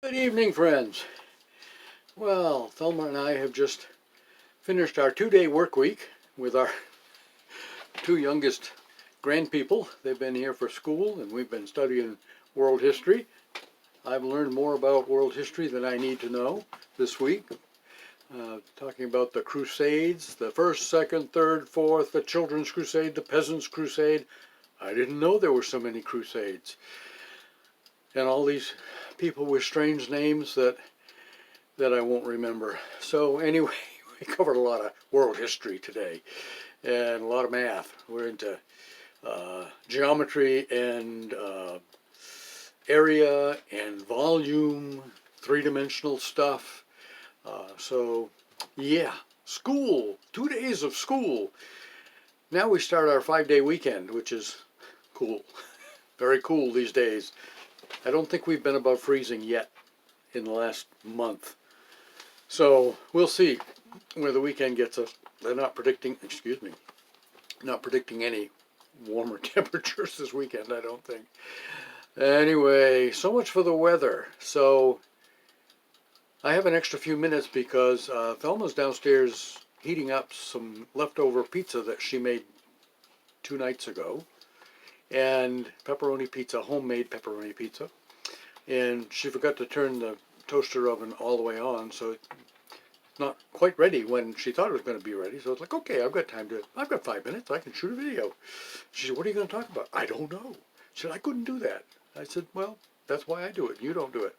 Good evening, friends. Well, Thelma and I have just finished our 2-day work week with our two youngest grandpeople. They've been here for school and we've been studying world history. I've learned more about world history than I need to know this week. Talking about the Crusades, the first, second, third, fourth, the Children's Crusade, the Peasants' Crusade. I didn't know there were so many crusades. And all these people with strange names that I won't remember. So anyway, we covered a lot of world history today and a lot of math. We're into geometry and area and volume, three-dimensional stuff. So yeah, school, 2 days of school. Now we start our 5-day weekend, which is cool. Very cool these days. I don't think we've been above freezing yet in the last month. So we'll see where the weekend gets us. They're not predicting, not predicting any warmer temperatures this weekend, I don't think. Anyway, so much for the weather. So I have an extra few minutes because Thelma's downstairs heating up some leftover pizza that she made 2 nights ago. And pepperoni pizza, homemade pepperoni pizza. And she forgot to turn the toaster oven all the way on, so it's not quite ready when she thought it was going to be ready. So it's like, okay, I've got 5 minutes, I can shoot a video. She said, what are you going to talk about? I don't know. She said, I couldn't do that. I said, well, that's why I do it. You don't do it.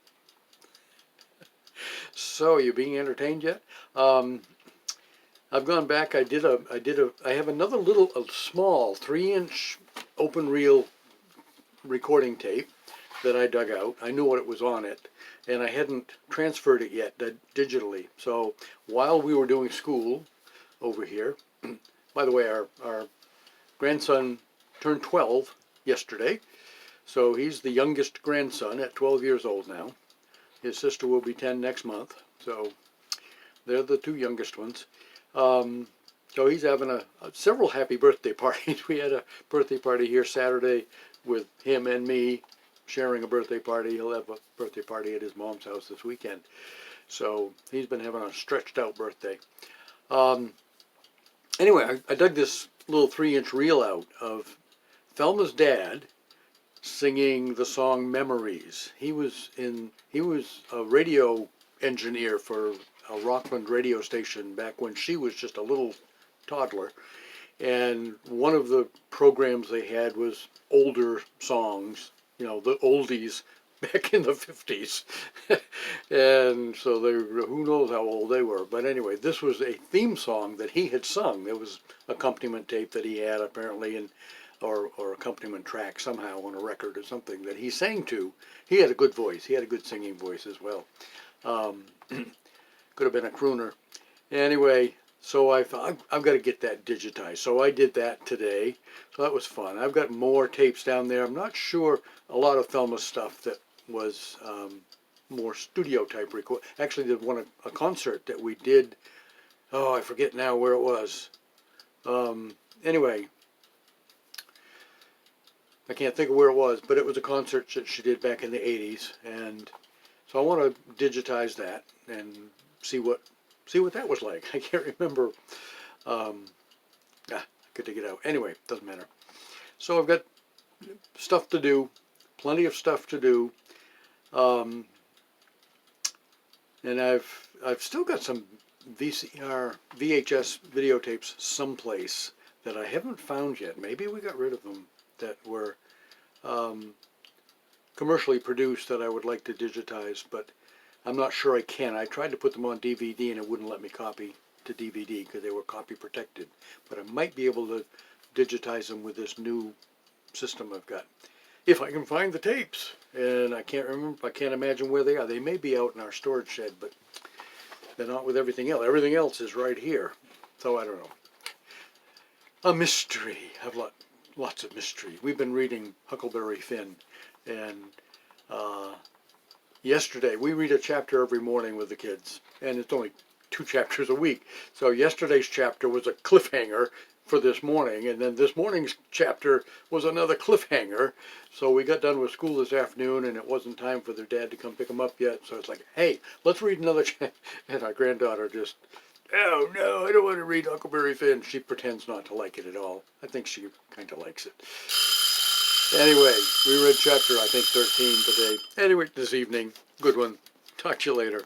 So, you being entertained yet? I've gone back. I have another a small 3-inch open reel recording tape that I dug out. I knew what it was on it, and I hadn't transferred it yet digitally. So while we were doing school over here, by the way, our grandson turned 12 yesterday, so he's the youngest grandson at 12 years old now. His sister will be 10 next month, so they're the two youngest ones. So he's having several happy birthday parties. We had a birthday party here Saturday with him and me sharing a birthday party. He'll have a birthday party at his mom's house this weekend. So he's been having a stretched out birthday. Anyway, I dug this little 3-inch reel out of Thelma's dad singing the song Memories. He was a radio engineer for a Rockland radio station back when she was just a little toddler. And one of the programs they had was older songs, the oldies back in the 50s. And so who knows how old they were. But anyway, this was a theme song that he had sung. There was accompaniment tape that he had apparently, or accompaniment track somehow on a record or something that he sang to. He had a good voice. He had a good singing voice as well. Could have been a crooner. Anyway, so I thought, I've got to get that digitized. So I did that today. So that was fun. I've got more tapes down there. I'm not sure a lot of Thelma's stuff that was more studio type record. Actually, did a concert that we did. Oh, I forget now where it was. Anyway, I can't think of where it was, but it was a concert that she did back in the 80s. And so I want to digitize that and see what that was like. I can't remember. I could dig it out. Anyway, doesn't matter. So I've got stuff to do, plenty of stuff to do, and I've still got some VHS videotapes someplace that I haven't found yet. Maybe we got rid of them that were commercially produced that I would like to digitize, but I'm not sure I can. I tried to put them on DVD and it wouldn't let me copy to DVD because they were copy protected. But I might be able to digitize them with this new system I've got. If I can find the tapes. And I can't remember, I can't imagine where they are. They may be out in our storage shed, but they're not with everything else. Everything else is right here. So I don't know. A mystery. I've lots of mystery. We've been reading Huckleberry Finn, and yesterday, we read a chapter every morning with the kids, and it's only 2 chapters a week. So yesterday's chapter was a cliffhanger for this morning, and then this morning's chapter was another cliffhanger. So we got done with school this afternoon, and it wasn't time for their dad to come pick them up yet. So it's like, hey, let's read another chapter. And our granddaughter just, oh no, I don't want to read Huckleberry Finn. She pretends not to like it at all. I think she kind of likes it. Anyway, we read chapter, I think, 13 today. Anyway, this evening. Good one. Talk to you later.